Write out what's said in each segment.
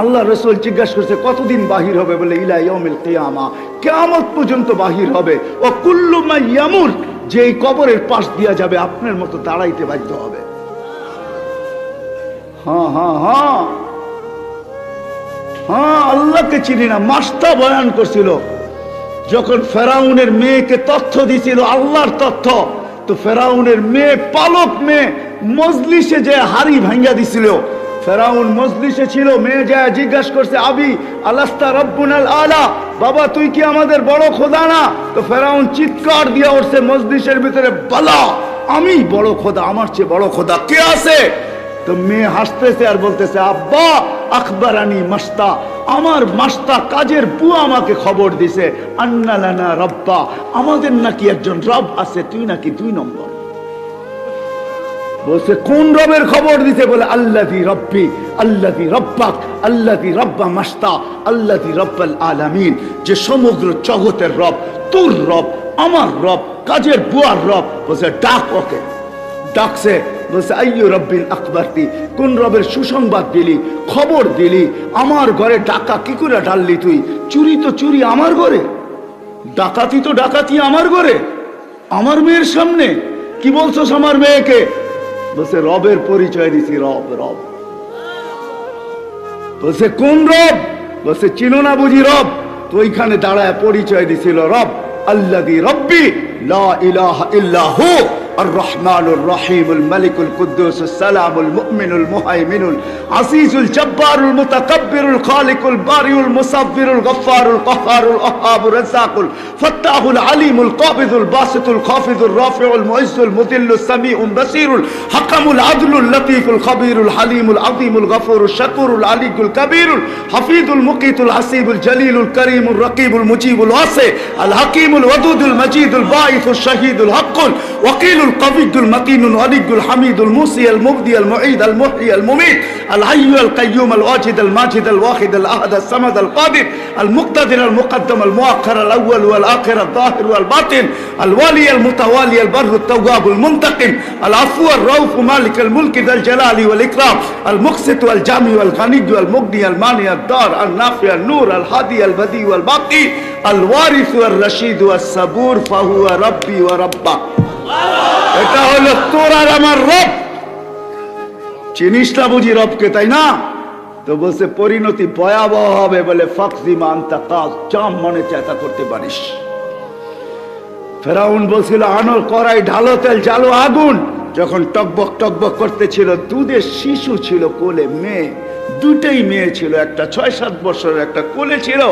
আল্লাহ রাসূল জিজ্ঞাসা করছে কতদিন বাহির হবে? বলে ইলা ইয়াউমিল কিয়ামা, কিয়ামত পর্যন্ত বাহির হবে। ও কুল্লু মা ইয়ামুর, যে এই কবরের পাশ দিয়া যাবে আপনার মতো দাঁড়াইতে বাধ্য হবে। হ্যাঁ হ্যাঁ হ্যাঁ হ্যাঁ, আল্লাহকে চিনি না। মাস্তা বয়ান করছিল যখন ফেরাউনের মেয়েকে তথ্য দিছিল, আল্লাহর তথ্য, তো ফেরাউনের মেয়ে, পালক মেয়ে, মজলিসে যে হাড়ি ভাঙ্গা দিছিল। ফেরাউন মজলিসে ছিল, মেয়ে যায় জিজ্ঞাসা করছে আবি আলাস্তা রব্বুনাল আলা, বাবা তুই কি আমাদের বড় খোদা না? তো ফেরাউন চিৎকার দিয়া উঠছে মজলিসের ভিতরে, বালা আমি বড় খোদা, আমার চেয়ে বড় খোদা কে আছে? তো মেয়ে হাসতেছে আর বলতেছে আব্বা আখবরানি মাস্তা, আমার মাস্তা কাজের বুয়া আমাকে খবর দিছে, আন্না লানা রব্বা, আমাদের নাকি একজন রব আছে, তুই নাকি 2 নম্বর। বলছে কোন রবের খবর দিছে? বলে আল্লাযী রব্বি আল্লাযী রব্বাক আল্লাযী রব্বা মাস্তা আল্লাযী রব্বাল আলামিন, যে সমগ্র জগতের রব, তোর রব, আমার রব, কাজের বুয়ার রব। বলছে ডাক ওকে। ডাকছে, বলছে আইয়ু রব্বিল আকবরতি, কোন রবের সুসংবাদ দিলি, খবর দিলি? আমার ঘরে ডাকা কি করে ডাললি তুই? চুরি তো চুরি আমার ঘরে, ডাকাতি তো ডাকাতি আমার ঘরে, আমার মেয়ের সামনে কি বলছস আমার মেয়েকে? বলছে রবের পরিচয় দিছি, রব রব। বলছে কোন রব? বলছে চিনো না বুঝি রব? তো ওইখানে দাঁড়ায় পরিচয় দিছিল, রব আল্লাযী রব্বি লা ইলাহা ইল্লা হু الرحمن الرحيم الملك القدوس السلام المؤمن المهيمن العزيز الجبار المتكبر الخالق البارئ المصور الغفار القهار الوهاب الرزاق الفتاح العليم القابض الباسط الخافض الرافع المعز المذل السميع البصير الحكم العدل اللطيف الخبير الحليم العظيم الغفور الشكور العلي الكبير الحفيظ المقيت الحسيب الجليل الكريم الرقيب المجيب الواسع الحكيم الودود المجيد الباعث الشهيد الحق وكيل القوي المتين الولي الحميد الموصي المبدي المعيد المحيي المميت الحي القيوم الواجد الماجد الواحد الاحد الصمد القادر المقتدر المقدم المؤخر الاول والاخر الظاهر والباطن الوالي المتوالي البر التواب المنتقم العفو الرؤوف مالك الملك ذا الجلال والاكرام المقسط والجامع والغني والمغني المانع الدار النافع النور الهادي البديع والباقي الوارث والرشيد والصبور فهو ربي وربك। এটা হলো তোর আর আমার রব। চিনিস না বুঝি রবকে, তাই না? তো বলছে পরিণতি ভয়াবহ হবে। বলে ফাকজিমা আনতা কাজ, জাম মনে চেষ্টা করতে পারিস। ফেরাউন বলছিল আনো কড়াই, ঢালো তেল, জ্বালো আগুন। যখন টকবক টকবক করতেছিল, দুধের শিশু ছিল কোলে, মেয়ে, দুটেই মেয়ে ছিল, একটা 6-7 বছরের, একটা কোলে ছিল।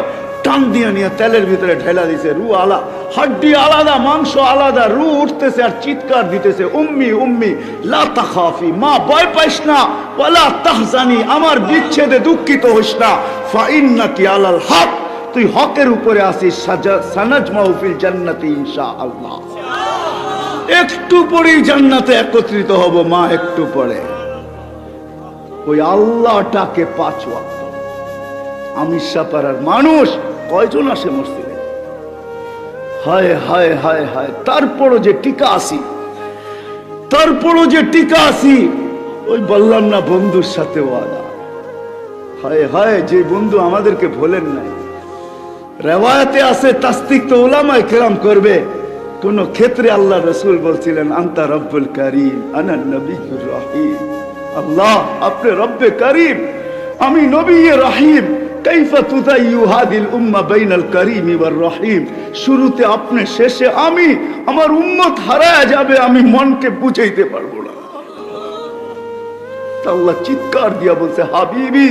টান দিয়ে নিয়ে তেলের ভিতরে ঢেলা দিছে, রু আলা, হাড্ডি আলাদা, মাংস আলাদা, রু উঠতেছে আর চিৎকার দিতেছে, উম্মি উম্মি লা তাখাফি, মা ভয় পাইস না, ওয়ালা তাহজানি, আমার বিচ্ছেদে দুঃখিত হইস না, ফা ইন্নাকি আলাল হক, তুই হকের উপরে আসিস, সানাজমাউ ফিল জান্নাতি ইনশাআল্লাহ। একটু পরেই জান্নাতে একত্রিত হব মা, একটু পরে। ওই আল্লাহটাকে 5 ওয়াক্ত। আমিষাপাড়ার মানুষ কয়জন আসে মসজিদে? হায় হায় হায় হায়, তারপরও যে টিকা আসি, তারপরও যে টিকা আসি। ওই বললাম না বন্ধুর সাথে ওয়াদা, হায় হায়, যে বন্ধু আমাদেরকে ভোলেন নাই। রেওয়ায়াতে আছে, তাসদিক তো উলামায়ে কেরাম করবে, কোন ক্ষেত্রে আল্লাহ রাসূল বলছিলেন আনতা রব্বুল কারীম আনা নবিয়্যুর রহিম। আল্লাহ আপনি রব্বে কারীম, আমি নবী রহিম। কাইফা তুযায়্যু হাদিল উম্মাহ বাইনাল কারীম ওয়ার রহিম। শুরুতে আপনি, শেষে আমি, আমার উম্মত হারায়া যাবে, আমি মনকে বুঝাইতে পারবো না। আল্লাহ চিৎকার দিয়া বলছে হাবিবি,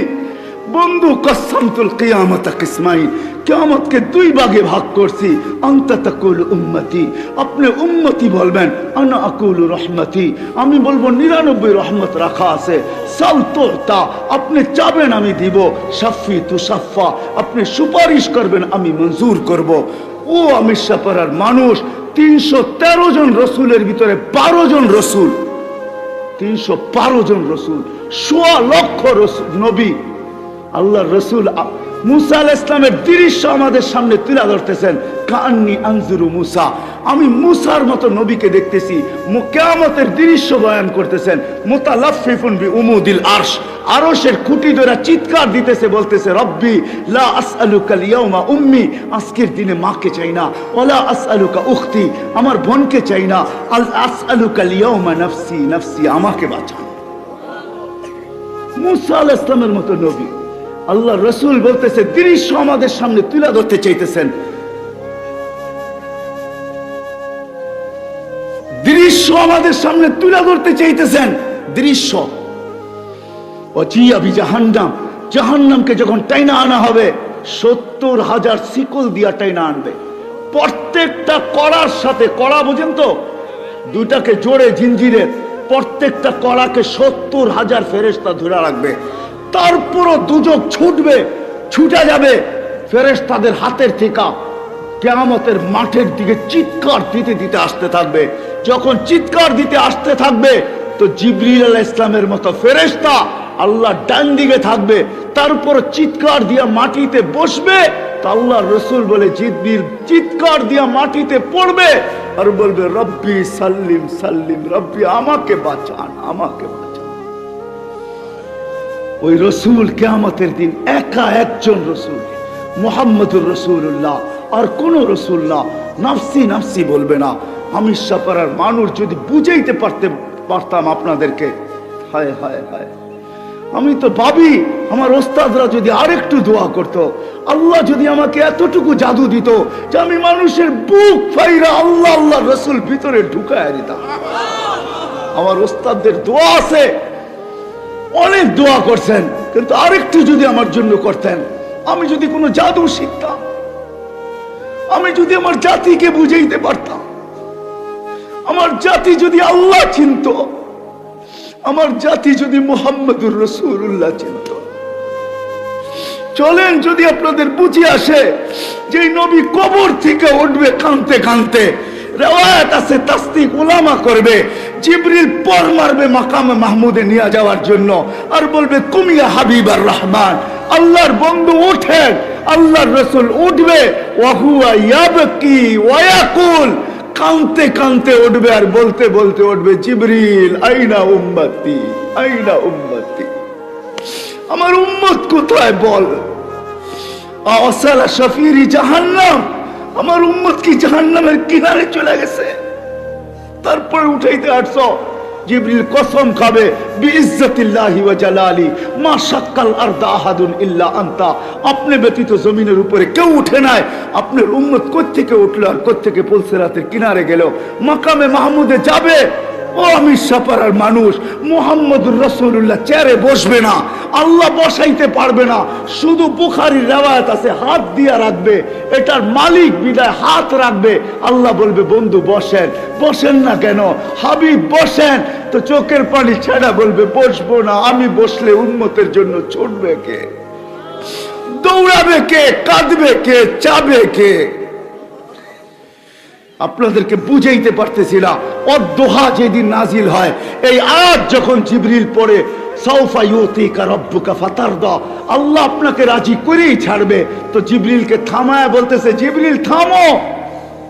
বন্ধু, কসসামতুল কিয়ামাতা কিসমাইন, কিয়ামতকে 2 ভাগে ভাগ করছি। আনতা তাকুলু উম্মতি, আপনি উম্মতি বলবেন, আনা আকুলু রহমতি, আমি বলবো 99 রহমত রাখা আছে। সাল তুতা, আপনি চাবেন আমি দিব। শাফি তুশাফা, আপনি সুপারিশ করবেন আমি মঞ্জুর করব। ও আমিষাপাড়ার মানুষ, 313 জন রসুলের ভিতরে 12 জন রসুল, 312 জন রসুল, 1.25 লক্ষ নবী। আল্লাহ রসুল মুসা আলাইহিস সালামের দৃশ্য আমাদের সামনে তুলে ধরতেছেন। কান্নি আনজুরু মুসা, আমি মুসার মতো নবীকে দেখতেছি। কিয়ামতের দৃশ্য বয়ান করতেছেন। মুতালাফফিফুন বি উমুদিল আরশ, আরশের খুঁটি ধরে চিৎকার দিতেছে, বলতেছে রব্বি লা আসআলুকা আল-ইয়াওমা উম্মি, আজকের দিনে মাকে চাই না, ওয়ালা আসআলুকা উখতি, আমার বোনকে চাই না, আসআলুকা আল-ইয়াওমা নাফসি নাফসি, আমাকে বাঁচান। মুসা আলাইহিস সালামের মতো নবী, আল্লাহ রাসূল বলতেছে দৃশ্য আমাদের সামনে তুলে ধরতে চাইতেছেন, দৃশ্য আমাদের সামনে তুলে ধরতে চাইতেছেন, দৃশ্য। ওয়াজিয়া বিজাহান্নাম, জাহান্নামকে যখন টাইনা আনা হবে 70,000 শিকল দিয়া টাইনা আনবে। প্রত্যেকটা কড়ার সাথে, কড়া বুঝেন তো, দুটাকে জোড়ে জিঞ্জিরের, প্রত্যেকটা কড়াকে 70,000 ফেরেশতা ধরে রাখবে। তারপরও দুজক ছুটবে, ছুটে যাবে ফেরেশতাদের হাতের থেকে, কিয়ামতের মাঠের দিকে চিৎকার দিতে দিতে আসতে থাকবে। যখন চিৎকার দিতে আসতে থাকবে তো জিবরিল আলাইহিস সালামের মতো ফেরেশতা আল্লাহ ডান দিকে থাকবে, তারপর চিৎকার দিয়া মাটিতে বসবে। তো আল্লাহ রাসূল বলে জিবরিল চিৎকার দিয়া মাটিতে পড়বে আর বলবে রব্বি সাল্লিম সাল্লিম, রব্বি আমাকে বাঁচান, আমাকে বাঁচান। ওই রাসূল কিয়ামতের দিন একা একজন রাসূল, মুহাম্মদুর রাসূলুল্লাহ, আর কোন রাসূল না, নাফসি নাফসি বলবে না। আমি সাপাড়ার মানুষ যদি বুঝাইতে পারতাম আপনাদেরকে, হায় হায় হায়, আমি তো ভাবি আমার ওস্তাদরা যদি আরেকটু দোয়া করত, আল্লাহ যদি আমাকে এতটুকু জাদু দিত যে আমি মানুষের বুক ফাইরা আল্লাহ আল্লাহ রাসূল ভিতরে ঢুকায় দিতাম। আমার ওস্তাদদের দোয়া আছে, অনেক দোয়া করছেন, কিন্তু আরেকটু যদি আমার জন্য করতেন, আমি যদি কোনো জাদু শিখতাম, আমি যদি আমার জাতিকে বুঝাইতে পারতাম, আমার জাতি যদি আল্লাহ চিনত, আমার জাতি যদি মুহাম্মদুর রাসূলুল্লাহ চিনত। চলেন যদি আপনাদের বুঝে আসে যে নবী কবর থেকে উঠবে কাঁদতে কাঁদতে, রিওয়ায়াত আছে তাসদিক উলামা করবে, জিবরিল পর মারবে মাকামে মাহমুদে নিয়ে যাওয়ার জন্য আর বলবে কুমিয়া হাবিবার রহমান, আল্লাহর বন্ধু ওঠেন। আল্লাহর রাসূল উঠবে, ওয়া হুয়া ইয়াবকি ওয়া ইয়াকুল, কাঁদতে কাঁদতে উঠবে আর বলতে বলতে উঠবে জিবরিল আইনা উম্মতি, আইনা উম্মতি, আমার উম্মত কোথায় বল। আসালা শাফিরি জাহান্নাম, আমার উম্মত কি জাহান্নামের কিনারে চলে গেছে। তারপর উঠাইতে আসছো, জিবরিল কসম খাবে বিইজ্জতিল্লাহি ওয়া জালালি মা শাক্কাল আরদা আহাদুন ইল্লা আনতা, আপনি ব্যতীত জমিনের উপরে কেউ উঠে নাই। আপনার উম্মত কোত্থেকে উঠলো আর কোত্থেকে পুলসিরাতের কিনারে গেল, মাকামে মাহমুদে যাবে। ও আমি সাপাড়ার মানুষ, মুহাম্মদুর রাসূলুল্লাহ চেয়ারে বসবে না, আল্লাহ বসাইতে পারবে না। শুধু বুখারীর রিওয়ায়াত আছে হাত দিয়া রাখবে, এটার মালিক বিদায় হাত রাখবে। আল্লাহ বলবে বন্ধু বসেন, বসেন না কেন হাবিব বসেন, তো চোখের পানি ছেড়া বলবে বসবো না। আমি বসলে উম্মতের জন্য ছুটবে কে, দৌড়াবে কে, কাঁদবে কে, চাবে কে। আপনাদেরকে বুঝাইতে পারতেছিলাম অদ্দোহা যেদিন নাজিল হয়, এই আয়াত যখন জিবরিল পড়ে সাউফা ইউতিকা রাব্বুকা ফাতারদা, আল্লাহ আপনাকে রাজি করেই ছাড়বে। তো জিবরিলকে থামায় বলতেছে জিবরিল থামো,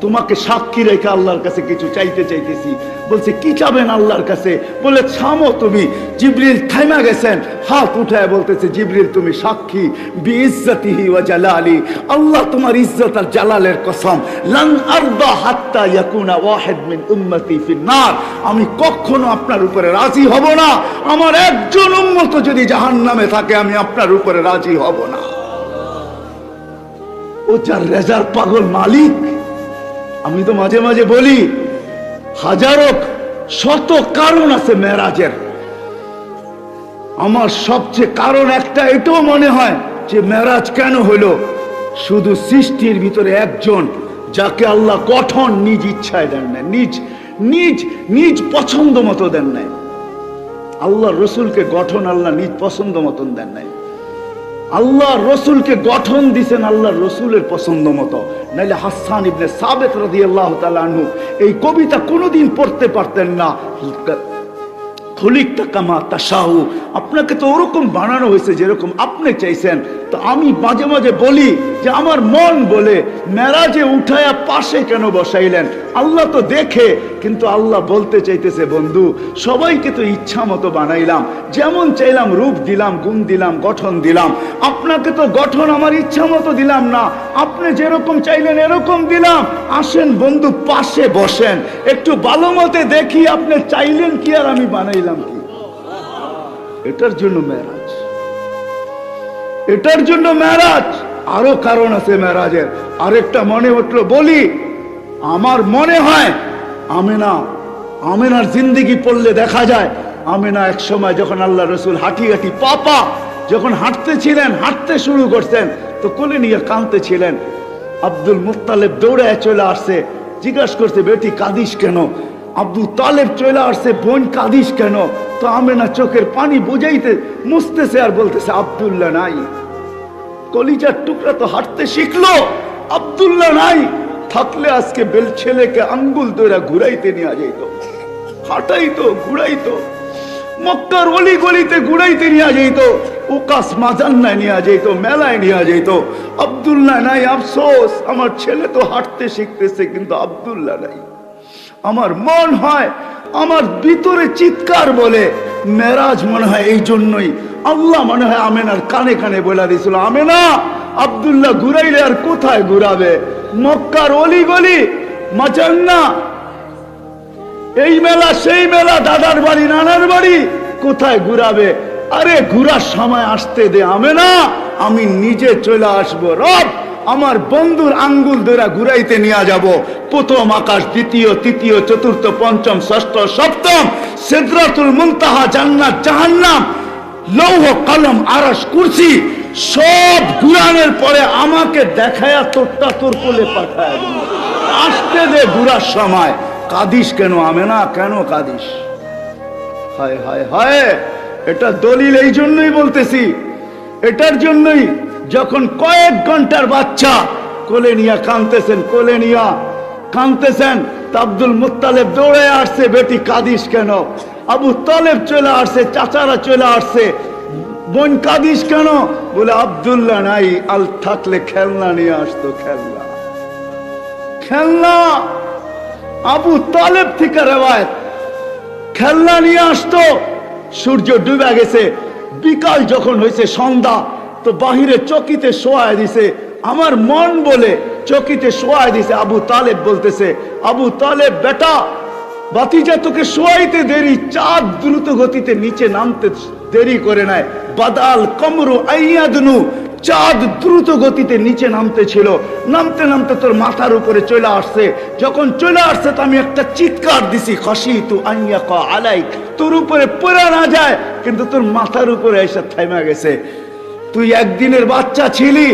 তোমাকে সাক্ষী রেখে আল্লাহর কাছে কিছু চাইতে চাইতেছি। বলছে কি চাবেন আল্লাহর কাছে? বলে থামো তুমি। জিবরিল থামা গেছেন, হাত উঠায় বলতেছে জিবরিল তুমি সাক্ষী, বিইজ্জতিহি ওয়া জালালি, আল্লাহ তোমার ইজ্জত আর জালালের কসম, লান আরদা হাত্তা ইয়াকুনা ওয়াহিদ মিন উম্মতি ফিন নার, আমি কখনো আপনার উপরে রাজি হব না, আমার একজন উম্মত যদি জাহান্নামে থাকে আমি আপনার উপরে রাজি হব না। ও যার রেজার পাগল মালিক। আমি তো মাঝে মাঝে বলি হাজারো শত কারণ আছে মেরাজের, আমার সবচেয়ে কারণ একটা এটাও মনে হয় যে মেরাজ কেন হলো, শুধু সৃষ্টির ভিতরে একজন যাকে আল্লাহ গঠন নিজ ইচ্ছায় দেন নাই, নিজ নিজ নিজ পছন্দ মতো দেন নাই। আল্লাহ রসুলকে গঠন আল্লাহ নিজ পছন্দ মতন দেন নাই, আল্লাহ রসুলকে গঠন দিছেন আল্লাহ রসুলের পছন্দ মতো। নাইলে হাসান ইবনে সাবিত রাদিয়াল্লাহু তাআলা আনহু এই কবিতা কোনোদিন পড়তে পারতেন না। খুলিকতা কামা তাশাউ, আপনাকে তো ওরকম বানানো হয়েছে যেরকম আপনি চাইছেন। তো আমি মাঝে মাঝে বলি যে আমার মন বলে মেরাজে উঠায়া পাশে কেন বসাইলেন? আল্লাহ তো দেখে, কিন্তু আল্লাহ বলতে চাইতেছে বন্ধু সবাইকে তো ইচ্ছা মতো বানাইলাম, যেমন চাইলাম রূপ দিলাম, গুণ দিলাম, গঠন দিলাম। আপনাকে তো গঠন আমার ইচ্ছা মতো দিলাম না, আপনি যেরকম চাইলেন এরকম দিলাম। আসেন বন্ধু পাশে বসেন, একটু ভালো মতে দেখি আপনি চাইলেন কি আর আমি বানাইলাম কি। এটার জন্য মেরাজ, এটার জন্য মেরাজ। আরো কারণ আছে মেরাজের। আরেকটা মনে উঠলো বলি, আমার মনে হয় আমেনার জিন্দেগি পড়লে দেখা যায় আমেনা এক সময় যখন আল্লাহ রসুল হাঁটি হাঁটি পাপা যখন হাঁটতেছিলেন, হাঁটতে শুরু করছেন, তো কোলে নিয়ে কাঁদতেছিলেন। আব্দুল মুত্তালিব দৌড়ে চলে আসছে, জিজ্ঞাসা করছে বেটি কাঁদিস কেন? আব্দুল তালেব চলে আসছে, বোন কাঁদিস কেন? তো আমেনা চোখের পানি বুঝাইতে মুছতেছে আর বলতেছে আব্দুল্লাহ নাই। কলিজার টুকরা তো হাঁটতে শিখলো, আব্দুল্লাহ নাই। থাকলে আজকে বেল ছেলেকে আঙ্গুল ধরে ঘুরাইতে নিয়ে যাইত, হাঁটাইতো, ঘুরাইতো, মক্কার অলি গলিতে ঘুরাইতে নিয়ে যাইত, উকাস মাজান্নায় নিয়ে যাইত, মেলায় নিয়ে যাইত। আব্দুল্লাহ নাই, আফসোস আমার ছেলে তো হাঁটতে শিখতেছে কিন্তু আব্দুল্লাহ নাই। আমার মন হয়, আমার ভিতরে চিৎকার বলে মেরাজ মনে হয় এই জন্যই আল্লাহ মনে হয় আমেনার কানে কানে বলে দিয়েছিল, আমেনা আব্দুল্লাহ ঘুরাইলে আর কোথায় ঘুরাবে? মক্কার অলি গলি, মাজান্না, এই মেলা সেই মেলা, দাদার বাড়ি নানার বাড়ি, কোথায় ঘুরাবে? আরে ঘুরার সময় আসতে দে আমেনা, আমি নিজে চলে আসবো। রব আমার বন্ধুর আঙ্গুল ধরে ঘুরাইতে নিয়ে যাব। প্রথম আকাশ, দ্বিতীয়, তৃতীয়, চতুর্থ, পঞ্চম, ষষ্ঠ, সপ্তম, সিদরাতুল মুনতাহা, জান্নাত, জাহান্নাম, লৌহ কলম, আরশ, কুরসি সব ঘুরানোর পরে আমাকে দেখায়া তোরটা তোর কোলে পাঠায় দিল। আসতে দে ঘুরার সময়। কাঁদিস কেন আমেনা, কেন কাঁদিস? হায় হায় হায়, এটা দলিল এই জন্যই বলতেছি, এটার জন্যই যখন কয়েক ঘন্টার বাচ্চা কোলে নিয়ে কাঁদতেছেন, কোলে নিয়ে কাঁদতেছেন, তা আব্দুল মুত্তালিব দৌড়ে আসছে, বেটি কাঁদিস কেন? আবু তালেব চলে আসছে, চাচারা চলে আসছে, বোন কাঁদিস কেন? বলে আব্দুল্লাহ নাই, আল থাকলে খেলনা নিয়ে আসতো, খেলনা, খেলনা। আবু তালেব থেকে রেওয়ায়েত, খেলনা নিয়ে আসতো। সূর্য ডুবে গেছে, বিকাল যখন হয়েছে সন্ধ্যা, তো বাহিরে চকিতে শোয়ায় দিছে। আমার মন বলে চকিতে শোয়ায় দিছে। আবু তালেব বলতেছে, আবু তালেব বেটা, বাতিজা তোকে শোয়াইতে দেরি, চাঁদ দ্রুত গতিতে নিচে নামতে দেরি করে নাই। বাদাল কমরু আইয়াদনু, চাঁদ দ্রুত গতিতে নিচে নামতে ছিল, নামতে নামতে তোর মাথার উপরে চলে আসছে। যখন চলে আসছে তো আমি একটা চিৎকার দিছি, খাশিতু আইয়াকা আলাইক, তোর উপরে পড়ে না যায়, কিন্তু তোর মাথার উপরে এসে থেমে গেছে। তুই একদিনের বাচ্চা ছিলি,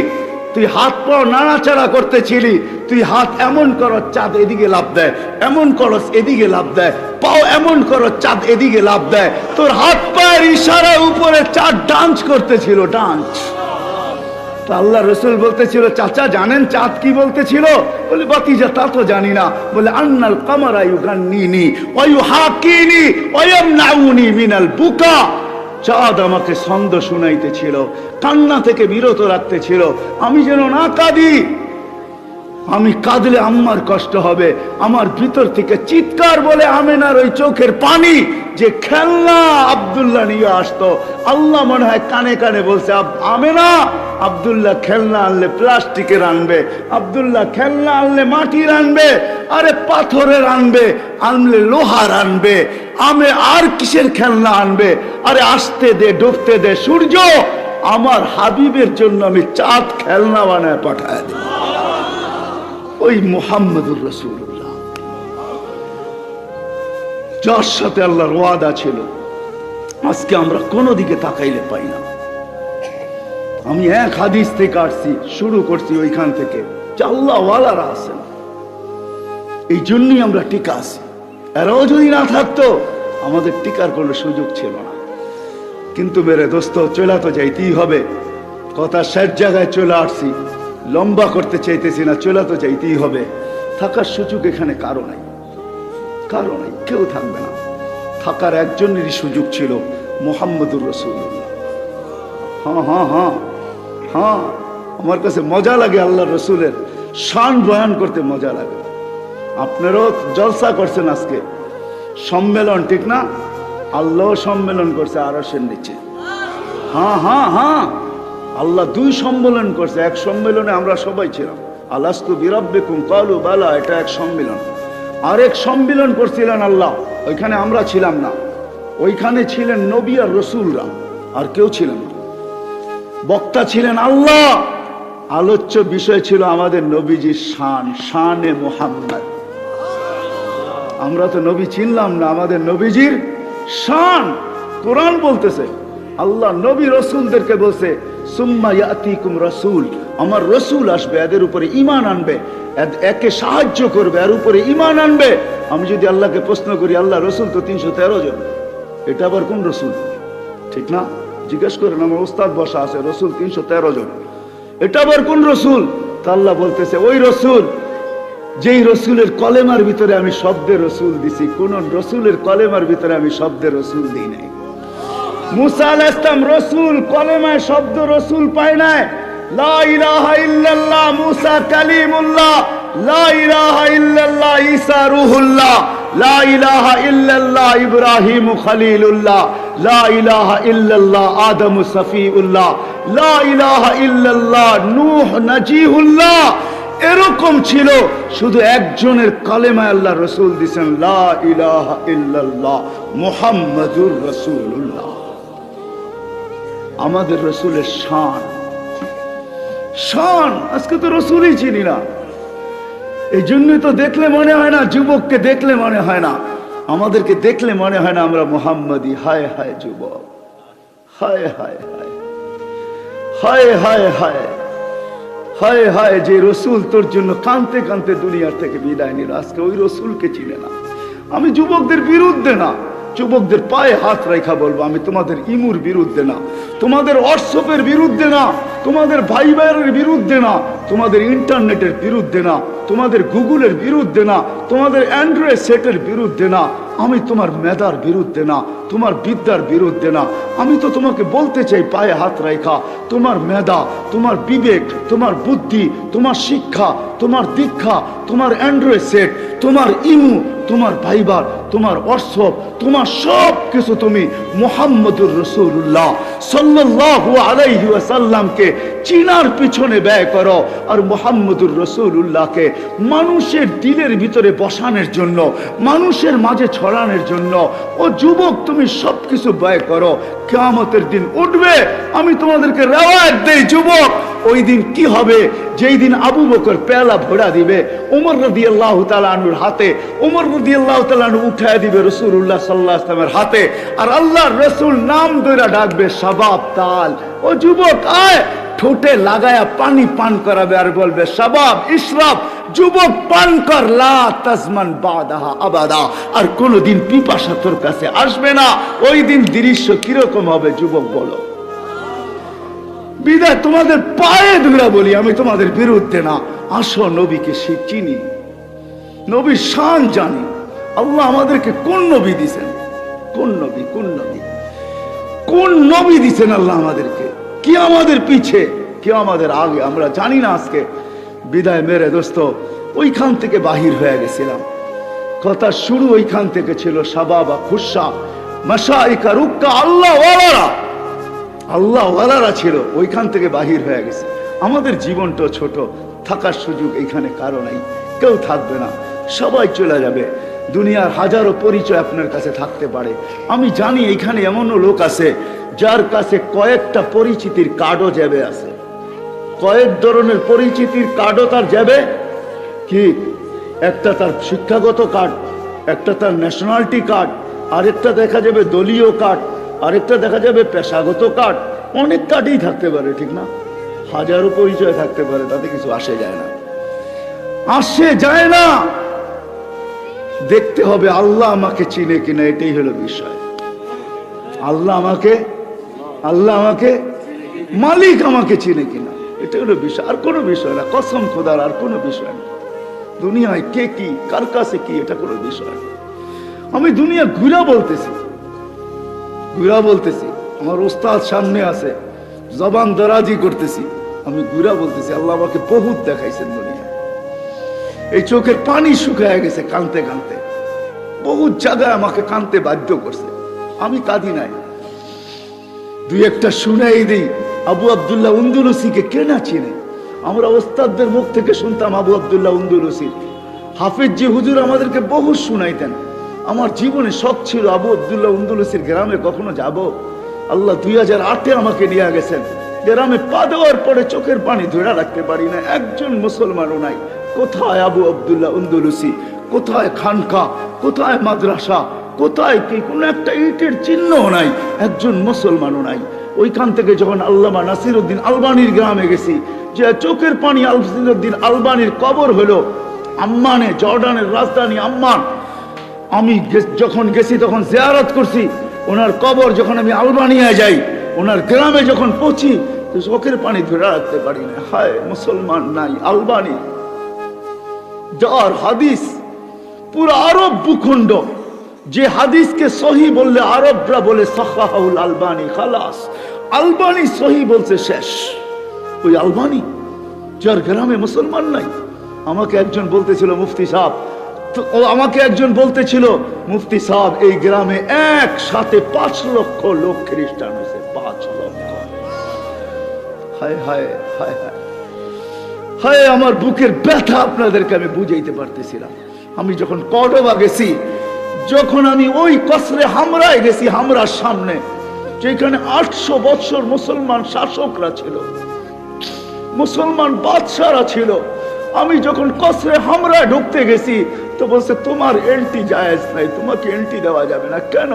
তুই হাত পা নাড়াচাড়া করতেছিলি, তুই হাত এমন করো চাঁদ এদিকে লাভ দেয়, এমন করস এদিকে লাভ দেয়, পাও এমন করো চাঁদ এদিকে লাভ দেয়। তোর হাত পায়ের ইশারার উপরে চাঁদ ডান্স করতেছিল, ডান্স। আল্লাহ রসুল বলতেছিল, চাচা জানেন চাঁদ কি বলতেছিল? বলে বাতিজা তা তো জানি না। বলে আন্নাল কামারা ইউগান্নিনি ওয়া ইউহাকিনি ওয়া ইয়ামনাউনি মিনাল বুকা, চাঁদ আমাকে ছন্দ শুনাইতেছিল, কান্না থেকে বিরত রাখতেছিল, আমি যেন না কাঁদি। আমি কাঁদলে আম্মার কষ্ট হবে। আমার ভিতর থেকে চিৎকার বলে আমেনার ওই চোখের পানি, যে খেলনা আব্দুল্লাহ নিয়ে আসতো। আল্লাহ মনে হয় কানে কানে বলছে, আমেনা আব্দুল্লাহ খেলনা আনলে প্লাস্টিকের আনবে, আব্দুল্লাহ খেলনা আনলে মাটির আনবে, আরে পাথরের আনবে, আনলে লোহার আনবে, আমি আর কিসের খেলনা আনবে? আরে আসতে দে, ডুবতে দে সূর্য। আমার হাবিবের জন্য আমি চাঁদ খেলনা বানায় পাঠায় দিই। ওই মুহাম্মদুর রাসূলুল্লাহ, যার সাথে আল্লাহর ওয়াদা ছিল, আজকে আমরা কোনো দিকে তাকাইলে পাই না। আমি এক হাদিস থেকে আসছি, শুরু করছি ওইখান থেকে, যে আল্লাহ ওয়ালারা আছেন, এই জন্যই আমরা টিকা আছি। এরাও যদি না থাকতো আমাদের টিকার কোনো সুযোগ ছিল না। কিন্তু মেরে দোস্ত, চলে তো যাইতেই হবে। কথা শেষ জায়গায় চলে আসছি, লম্বা করতে চাইতেছি না, চলে তো যাইতেই হবে। থাকার সুযোগ এখানে কারো নাই, কারো নাই, কেউ থাকবে না। থাকার একজনেরই সুযোগ ছিল, মুহাম্মদুর রাসূলুল্লাহ। হ্যাঁ হ্যাঁ হ্যাঁ, হ্যাঁ, আমার কাছে মজা লাগে আল্লাহ রসুলের শান বয়ান করতে মজা লাগে। আপনারাও জলসা করছেন আজকে, সম্মেলন, ঠিক না? আল্লাহ সম্মেলন করছে আরশের নিচে। হ্যাঁ হ্যাঁ হ্যাঁ, আল্লাহ 2 সম্মেলন করছে। এক সম্মেলনে আমরা সবাই ছিলাম, আলাস্তু বিরাব্বিকুম ক্বালু বালা, এটা এক সম্মেলন। আরেক সম্মেলন করছিলেন আল্লাহ, ওইখানে আমরা ছিলাম না। ওইখানে ছিলেন নবী আর রসুলরা, আর কেউ ছিলেন না। বক্তা ছিলেন আল্লাহ, আলোচ্য বিষয় ছিল আমাদের নবীজির শান, শানে মুহাম্মদ। আমরা তো নবী চিনলাম না, আমাদের নবীজির শান কোরআন বলতেছে। আল্লাহ নবী রসুলদেরকে বলছে সুম্মা ইয়াতিকুম রাসূল, আমার রসুল আসবে, এদের উপরে ঈমান আনবে, একে সাহায্য করবে, এর উপরে ঈমান আনবে। আমি যদি আল্লাহকে প্রশ্ন করি, আল্লাহ রসুল তো 313 জন, এটা আবার কোন রসুল? ঠিক না? জিজ্ঞেস করেন, আমার ওস্তাদ বসা আছে, রসুল 313 জন, এটা আবার কোন রসুল? তা আল্লাহ বলতেছে ওই রসুল যেই রসুলের কলেমার ভিতরে আমি শব্দে রসুল দিছি, কোন রসুলের কলেমার ভিতরে আমি শব্দে রসুল দিই নাই। মুসা আলাইহিস সালাম রসুল, কলেমায় শব্দ রসুল পায় নাই। লা ইলাহা ইল্লাল্লাহ মুসা কালিমুল্লাহ, লা ইলাহা ইল্লাল্লাহ ঈসা রূহুল্লাহ, লা ইলাহা ইল্লাল্লাহ ইব্রাহিম খলিলুল্লাহ, লা ইলাহা ইল্লাল্লাহ আদম সফিউল্লাহ, লা ইলাহা ইল্লাল্লাহ নূহ নাজিহুল্লাহ। এরকম ছিল, শুধু একজনের কালেমায় আল্লাহ রসুল দিয়েছেন, লা ইলাহা ইল্লাল্লাহ মুহাম্মাদুর রাসূলুল্লাহ। আমাদের রসুলের শান, শান আজকে তো রসুলই চিনি না। এই জন্যই তো দেখলে মনে হয় না, যুবককে দেখলে মনে হয় না, আমাদেরকে দেখলে মনে হয় না আমরা মুহাম্মাদি। হায় হায় যুবক, হায় হায় হায় হায় হায় হায় হায় হায়, যে রসুল তোর জন্য কাঁদতে কাঁদতে দুনিয়ার থেকে বিদায় নিল, আজকে ওই রসুলকে চিনে না। আমি যুবকদের বিরুদ্ধে না, যুবকদের পায়ে হাত রেখা বলবো, আমি তোমাদের ইমুর বিরুদ্ধে না, তোমাদের হোয়াটসঅ্যাপের বিরুদ্ধে না, তোমাদের ভাইবারের বিরুদ্ধে না, তোমাদের ইন্টারনেটের বিরুদ্ধে না, তোমাদের গুগলের বিরুদ্ধে না, তোমাদের অ্যান্ড্রয়েড সেটের বিরুদ্ধে না, আমি তোমার মেধার বিরুদ্ধে না, তোমার বিদ্যার বিরুদ্ধে না। আমি তো তোমাকে বলতে চাই, পায়ে হাত রেখা, তোমার মেধা, তোমার বিবেক, তোমার বুদ্ধি, তোমার শিক্ষা, তোমার দীক্ষা, তোমার অ্যান্ড্রয়েড সেট, তোমার ইমু, তোমার ভাইবার, তোমার হোয়াটসঅ্যাপ, তোমার সব কিছু তুমি মুহাম্মদুর রাসূলুল্লাহ সাল্লাল্লাহু আলাইহি ওয়াসাল্লামকে চিনার পিছনে ব্যয় করো। আর মুহাম্মদুর রাসূলুল্লাহকে মানুষের দিলের ভিতরে বসানোর জন্য, মানুষের মাঝে ছড়ানোর জন্য, ও যুবক তুমি সবকিছু ব্যয় করো। কিয়ামতের দিন উঠবে, আমি তোমাদেরকে রেওয়ায়ত দেই যুবক, ওই দিন কি হবে? যেই দিন আবু বকর পেয়ালা ভরা দিবে ওমর রাদিয়াল্লাহু তাআলা আনহুর হাতে, ওমর রাদিয়াল্লাহু তাআলা আনহু উঠায় দিবে রাসূলুল্লাহ সাল্লাল্লাহু আলাইহি ওয়াসাল্লামের হাতে, আর আল্লাহর রাসূল নাম ধরে ডাকবে শাবাব তাল, ও যুবক আয়, ঠোঁটে লাগায়া পানি পান করাবে আর বলবে শাবাব ইশরাব, যুবক পান কর, লা তাজমান বাদাহা আবাদা, আর কোনদিন পিপাসা তোর কাছে আসবে না। ওই দিন দৃশ্য কিরকম হবে যুবক বলো? বিদায় তোমাদের পায়ে ধরে বলি, আমি তোমাদের বিরুদ্ধে না। আসো নবীকে চিনি, নবীর শান জানি। আল্লাহ আমাদেরকে কোন নবী দিছেন? কোন নবী? কোন নবী? কোন নবী দিছেন আল্লাহ আমাদেরকে? কি আমাদের পিছে, কি আমাদের আগে, আমরা জানি না। আজকে বিদায় মেরে দোস্ত ওইখান থেকে বাহির হয়ে গেছিলাম, কথা শুরু ওইখান থেকে ছিল। শাবাবা খুশা মাশাইকা রুক্কা, আল্লাহ ওয়ালারা, আল্লাহ ওয়ালারা ছিল, ওইখান থেকে বাহির হয়ে গেছে। আমাদের জীবনটা ছোট, থাকার সুযোগ এইখানে কারো নাই, কেউ থাকবে না, সবাই চলে যাবে। দুনিয়ার হাজারো পরিচয় আপনার কাছে থাকতে পারে। আমি জানি এখানে এমনও লোক আছে যার কাছে কয়েকটা পরিচিতির কার্ডও যাবে আছে, কয়েক ধরনের পরিচিতির কার্ডও তার যাবে। কি? একটা তার শিক্ষাগত কার্ড, একটা তার ন্যাশনালিটি কার্ড, আরেকটা দেখা যাবে দলীয় কার্ড, আরেকটা দেখা যাবে পেশাগত কার্ড। অনেক কার্ডই থাকতে পারে, ঠিক না? হাজারো পরিচয় থাকতে পারে, তাতে কিছু আসে যায় না, আসে যায় না। দেখতে হবে আল্লাহ আমাকে চিনে কিনা, এটাই হলো বিষয়। আল্লাহ আমাকে মালিক আমাকে চিনে কিনা, এটা হলো বিষয়, আর কোনো বিষয় না। কসম খোদার, আর কোনো বিষয় না। দুনিয়ায় কে কি, কার কাছে কি, এটা কোনো বিষয় না। আমি দুনিয়া ঘুরা বলতেছি, আমার ওস্তাদ সামনে আছে, জবান দরাজি করতেছি, আমি ঘুরা বলতেছি আল্লাহ আমাকে বহুত দেখাইছেন দুনিয়া, এই চোখের পানি শুকায় গেছে কানতে কানতে, বহুত জায়গায় আমাকে কানতে বাধ্য করছে, আমি কাঁদি নাই। দুই একটা শুনাই দিই, আবু আব্দুল্লাহ উন্দুলুসিকে কে না চিনে? আমরা ওস্তাদদের মুখ থেকে শুনতাম আবু আব্দুল্লাহ উন্দুলুসি, হাফিজ জি হুজুর আমাদেরকে বহু শুনাইতেন। আমার জীবনে শখ ছিল আবু আব্দুল্লাহ উন্দুলুসির গ্রামে কখনো যাব। আল্লাহ 2008-এ আমাকে নিয়ে গেছেন। গ্রামে পা দেওয়ার পরে চোখের পানি ধরে রাখতে পারি না, একজন মুসলমানও নাই। কোথায় আবু আব্দুল্লাহ উন্দুলুসি, কোথায় খানকা, কোথায় মাদ্রাসা, কোথায় কি কোনো একটা ইটের চিহ্নও নাই, একজন মুসলমানও নাই। ওইখান থেকে যখন আল্লামা নাসিরউদ্দিন আলবানির গ্রামে গেছি, যে চোখের পানি নাসিরউদ্দিন আলবানির কবর হলো আম্মানে, জর্ডানের রাজধানী আম্মান। আমি যখন গেছি তখন জিয়ারত করছি ওনার কবর। যখন আমি আলবানিয়া যাই, ওনার গ্রামে যখন পৌঁছি, তো চোখের পানি ধরে রাখতে পারি না। হায়, মুসলমান নাই আলবানি, যার হাদিস পুরো আরব ভূখণ্ড, যে হাদিসকে সহি বললে আরবরা বলে সাহাহুল আলবানি, খালাস আলবানি সহি বলছে শেষ। ওই আলবানি যার গ্রামে মুসলমান নাই। আমাকে একজন বলতেছিল মুফতি সাহেব, আমাকে একজন বলতেছিল মুফতি সাহেব এই গ্রামে একসাথে 5 লক্ষ লোক খ্রিস্টান হয়েছে, 5 লক্ষ। হায় হায় হায় হায় হায়, আমার বুকের ব্যথা আপনাদেরকে আমি বুঝাইতে পারতেছিলাম। আমি যখন কর্ডোবা গেছি, যখন আমি ওই কসরে হামরায় গেছি, হামরার সামনে যেখানে 800 বছর মুসলমান শাসকরা ছিল, মুসলমান বাদশারা ছিল, আমি যখন কসরে হামরায় ঢুকতে গেছি তো বলছে তোমার এন্ট্রি জায়েজ নাই, তোমাকে এন্ট্রি দেওয়া যাবে না। কেন?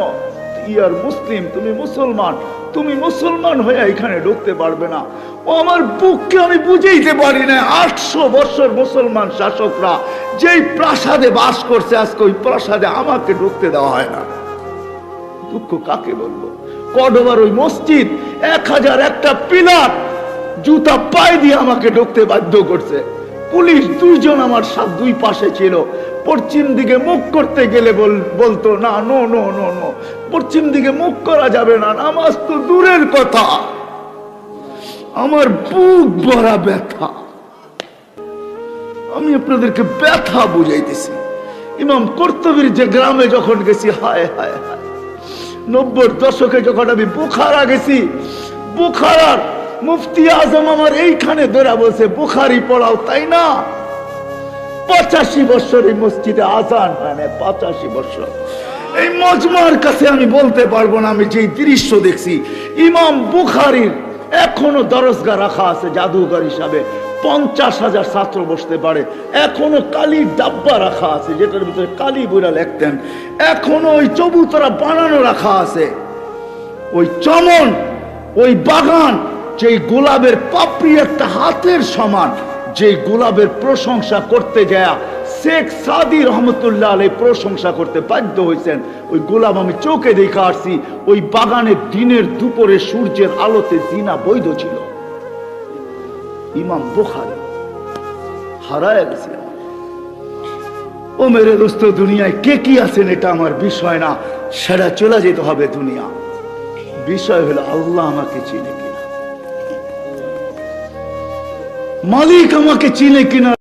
ইয়ার মুসলিম, তুমি মুসলমান, তুমি মুসলমান হয়ে এখানে ঢুকতে পারবে না। ও আমার বুককে আমি বুঝাইতে পারি না। 800 বছর মুসলমান শাসকরা যেই প্রাসাদে বাস করছে, আজকে ওই প্রাসাদে আমাকে ঢুকতে দেওয়া হয় না। দুঃখ কাকে বলবো? কর্ডোবার ওই মসজিদ 1001টা পিলার জুতা পায়ে দিয়ে আমাকে ঢুকতে বাধ্য করছে। পুলিশ 2 জন আমার সাথে 2 পাশে ছিল। পশ্চিম দিকে মুখ করতে গেলে বলতো না, নো নো নো নো, পশ্চিম দিকে মুখ করা যাবে না, নামাজ তো দূরের কথা। আমার বুক ভরা ব্যথা, আমি আপনাদেরকে ব্যথা বুঝাইতেছি। ইমাম কর্তুবীর যে গ্রামে যখন গেছি, হায় হায় হায়, 90-র দশকে যখন আমি বুখারা গেছি, বুখারার মুফতি আজম আমার এইখানে ধরে বলছে বুখারি পড়াও, তাই না? 85 বছর এই মসজিদে আজান হয় না, 85 বছর। এই মজমার কাছে আমি বলতে পারবো না আমি যে দৃশ্য দেখছি। ইমাম বুখারীর এখনো দরজগা রাখা আছে জাদুঘর হিসাবে, 50,000 ছাত্র বসতে পারে। এখনো কালির ডাব্বা রাখা আছে, যেটার ভিতরে কালি বইরা লিখতেন। এখনো ওই চবুতরা বানানো রাখা আছে। ওই চমন, ওই বাগান, যেই গোলাপের পাপড়ি একটা হাতের সমান, যে গোলাপের প্রশংসা করতে যায় শেখ সাদি রহমতুল্লাহ আলাইহি প্রশংসা করতে বাধ্য হয়েছেন, ওই গোলাপ আমি চোখে দেখে আসছি। ওই বাগানে দিনের দুপুরে সূর্যের আলোতে জিনা বৈধ ছিল। ইমাম বুখারী হারায় গেছে। ও মেরে দোস্ত, দুনিয়ায় কে কি আছেন এটা আমার বিষয় না, সেটা চলে যেতে হবে দুনিয়া। বিষয় হলো আল্লাহ আমাকে চিনে কিনা, মালিক আমাকে চিনে কিনা।